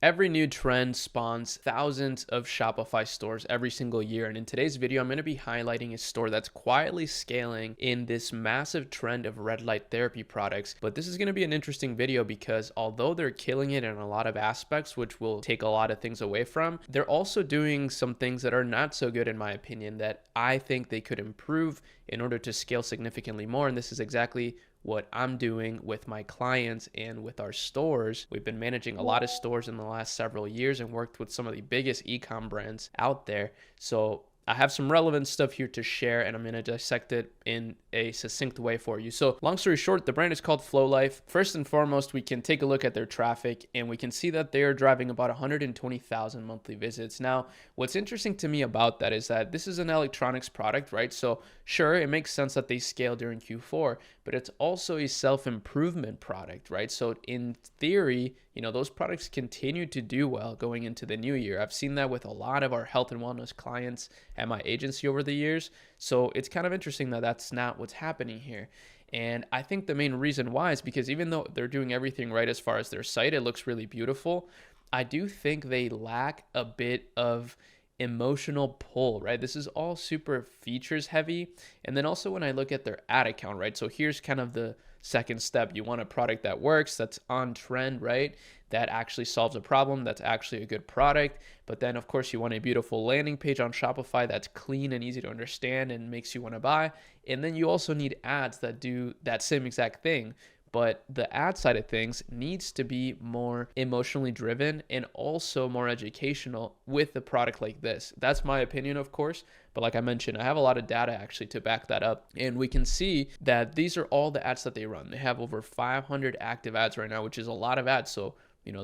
Every new trend spawns thousands of Shopify stores every single year. And in today's video, I'm going to be highlighting a store that's quietly scaling in this massive trend of red light therapy products. But this is going to be an interesting video because although they're killing it in a lot of aspects, which will take a lot of things away from, they're also doing some things that are not so good, in my opinion, that I think they could improve in order to scale significantly more. And this is exactly what I'm doing with my clients and with our stores. We've been managing a lot of stores in the last several years and worked with some of the biggest e-com brands out there. So I have some relevant stuff here to share, and I'm going to dissect it in a succinct way for you. So long story short, the brand is called Flow Life. First and foremost, we can take a look at their traffic, and we can see that they are driving about 120,000 monthly visits. Now, what's interesting to me about that is that this is an electronics product, right? So sure, it makes sense that they scale during Q4, but it's also a self-improvement product, right? So in theory, those products continue to do well going into the new year. I've seen that with a lot of our health and wellness clients at my agency over the years. So it's kind of interesting that that's not what's happening here. And I think the main reason why is because even though they're doing everything right as far as their site, it looks really beautiful, I do think they lack a bit of emotional pull, right? This is all super features heavy. And then also when I look at their ad account, right? So here's kind of the second step. You want a product that works, that's on trend, right? That actually solves a problem, that's actually a good product. But then of course you want a beautiful landing page on Shopify that's clean and easy to understand and makes you want to buy. And then you also need ads that do that same exact thing. But the ad side of things needs to be more emotionally driven and also more educational with a product like this. That's my opinion, of course. But like I mentioned, I have a lot of data actually to back that up. And we can see that these are all the ads that they run. They have over 500 active ads right now, which is a lot of ads. So,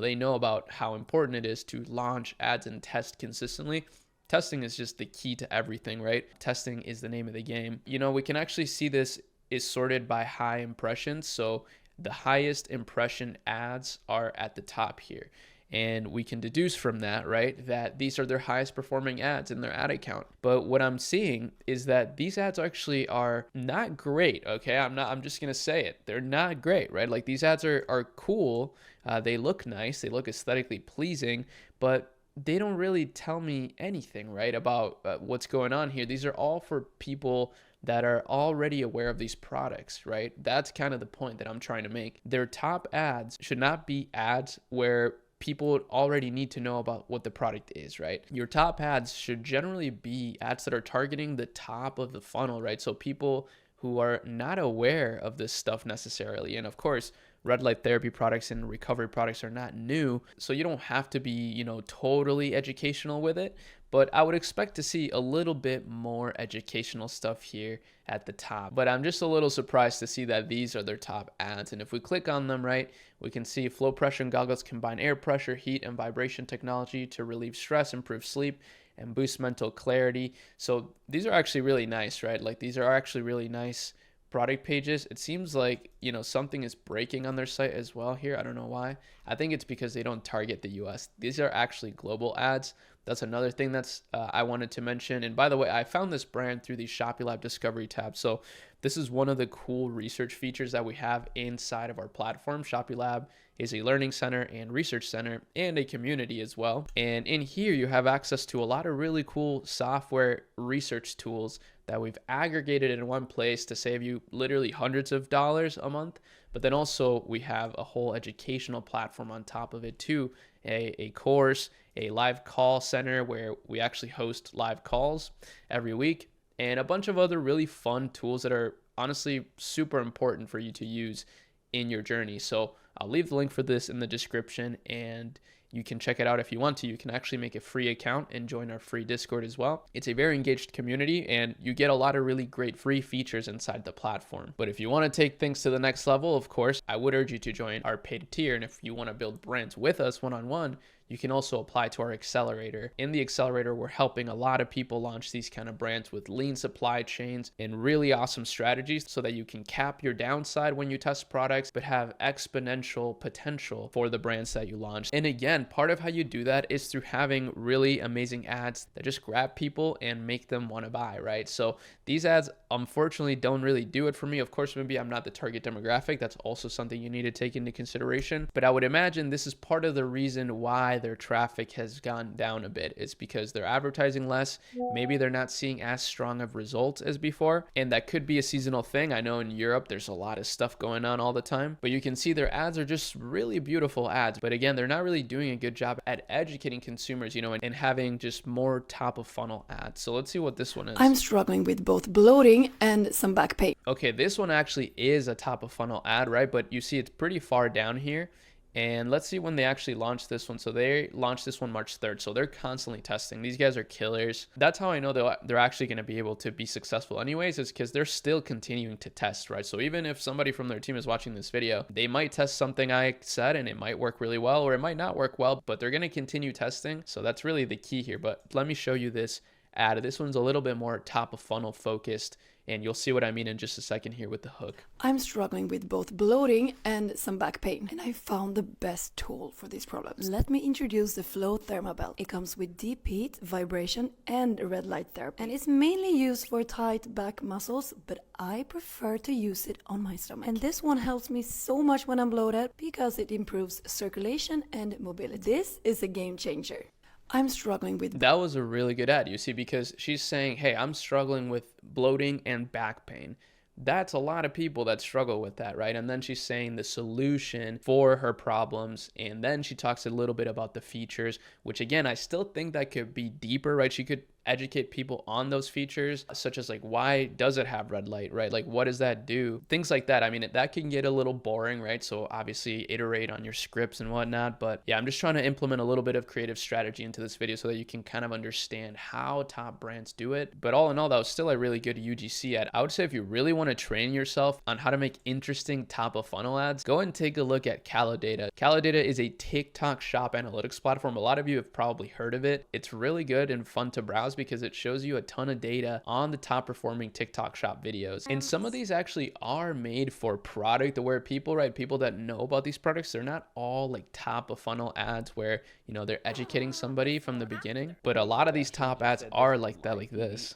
they know about how important it is to launch ads and test consistently. Testing is just the key to everything, right? Testing is the name of the game. We can actually see this is sorted by high impressions. So the highest impression ads are at the top here. And we can deduce from that, right, that these are their highest performing ads in their ad account. But what I'm seeing is that these ads actually are not great, okay? I'm just going to say it. They're not great, right? Like these ads are cool. They look nice. They look aesthetically pleasing, but they don't really tell me anything, right, about what's going on here. These are all for people that are already aware of these products, right? That's kind of the point that I'm trying to make. Their top ads should not be ads where people already need to know about what the product is, right? Your top ads should generally be ads that are targeting the top of the funnel, right? So people who are not aware of this stuff necessarily. And of course, red light therapy products and recovery products are not new. So you don't have to be, totally educational with it. But I would expect to see a little bit more educational stuff here at the top. But I'm just a little surprised to see that these are their top ads. And if we click on them, right, we can see flow pressure and goggles combine air pressure, heat, and vibration technology to relieve stress, improve sleep, and boost mental clarity. So these are actually really nice, right? Like these are actually really nice product pages. It seems like, something is breaking on their site as well here. I don't know why. I think it's because they don't target the US. These are actually global ads. That's another thing that's I wanted to mention. And by the way, I found this brand through the Shoppe Lab Discovery tab. So this is one of the cool research features that we have inside of our platform. Shoppe Lab is a learning center and research center and a community as well. And in here, you have access to a lot of really cool software research tools that we've aggregated in one place to save you literally hundreds of dollars a month. But then also we have a whole educational platform on top of it too, a course, a live call center where we actually host live calls every week, and a bunch of other really fun tools that are honestly super important for you to use in your journey. So I'll leave the link for this in the description, and you can check it out if you want to. You can actually make a free account and join our free Discord as well. It's a very engaged community, and you get a lot of really great free features inside the platform. But if you want to take things to the next level, of course, I would urge you to join our paid tier. And if you want to build brands with us one-on-one, you can also apply to our Accelerator. In the Accelerator, we're helping a lot of people launch these kind of brands with lean supply chains and really awesome strategies so that you can cap your downside when you test products, but have exponential potential for the brands that you launch. And again, part of how you do that is through having really amazing ads that just grab people and make them want to buy, right? So these ads unfortunately don't really do it for me. Of course, maybe I'm not the target demographic. That's also something you need to take into consideration. But I would imagine this is part of the reason why their traffic has gone down a bit. It's because they're advertising less. Maybe they're not seeing as strong of results as before. And that could be a seasonal thing. I know in Europe, there's a lot of stuff going on all the time, but you can see their ads are just really beautiful ads. But again, they're not really doing a good job at educating consumers, and having just more top of funnel ads. So let's see what this one is. I'm struggling with both bloating and some back pain. Okay, this one actually is a top of funnel ad, right? But you see it's pretty far down here. And let's see when they actually launched this one. So they launched this one March 3rd. So they're constantly testing. These guys are killers. That's how I know they're actually going to be able to be successful anyways, is because they're still continuing to test, right? So even if somebody from their team is watching this video, they might test something I said and it might work really well, or it might not work well, but they're going to continue testing. So that's really the key here. But let me show you this ad. This one's a little bit more top of funnel focused, and you'll see what I mean in just a second here with the hook. I'm struggling with both bloating and some back pain, and I found the best tool for these problems. Let me introduce the Flow Thermabelt. It comes with deep heat, vibration, and red light therapy, and it's mainly used for tight back muscles, but I prefer to use it on my stomach. And this one helps me so much when I'm bloated because it improves circulation and mobility. This is a game changer. I'm struggling with... That was a really good ad, you see, because she's saying, hey, I'm struggling with bloating and back pain. That's a lot of people that struggle with that, right? And then she's saying the solution for her problems. And then she talks a little bit about the features, which again, I still think that could be deeper, right? She could educate people on those features, such as like, why does it have red light, right? Like, what does that do? Things like that. I mean, that can get a little boring, right? So obviously iterate on your scripts and whatnot. But yeah, I'm just trying to implement a little bit of creative strategy into this video so that you can kind of understand how top brands do it. But all in all, that was still a really good UGC ad. I would say if you really want to train yourself on how to make interesting top of funnel ads, go and take a look at Accelerator. Accelerator is a TikTok shop analytics platform. A lot of you have probably heard of it. It's really good and fun to browse because it shows you a ton of data on the top performing TikTok shop videos. And some of these actually are made for product aware people, right? People that know about these products. They're not all like top of funnel ads where, they're educating somebody from the beginning. But a lot of these top ads are like that, like this.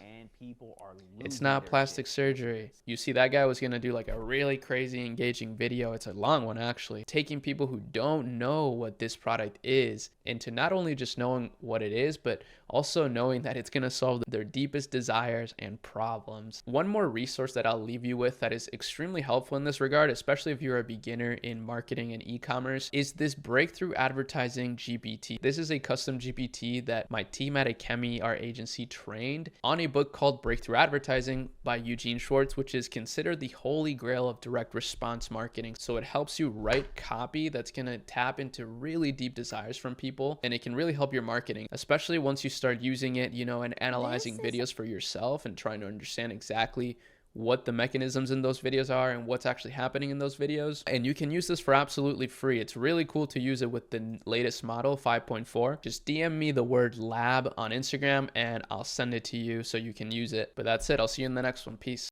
It's not plastic surgery. You see, that guy was going to do like a really crazy engaging video. It's a long one actually, taking people who don't know what this product is into not only just knowing what it is, but also knowing that it's going to solve their deepest desires and problems. One more resource that I'll leave you with that is extremely helpful in this regard, especially if you're a beginner in marketing and e-commerce, is this Breakthrough Advertising GPT. This is a custom GPT that my team at Akemi, our agency, trained on a book called Breakthrough Advertising by Eugene Schwartz, which is considered the holy grail of direct response marketing. So it helps you write copy that's going to tap into really deep desires from people, and it can really help your marketing, especially once you start using it, and analyzing videos for yourself and trying to understand exactly what the mechanisms in those videos are and what's actually happening in those videos. And you can use this for absolutely free. It's really cool to use it with the latest model 5.4. Just DM me the word lab on Instagram and I'll send it to you so you can use it. But that's it. I'll see you in the next one. Peace.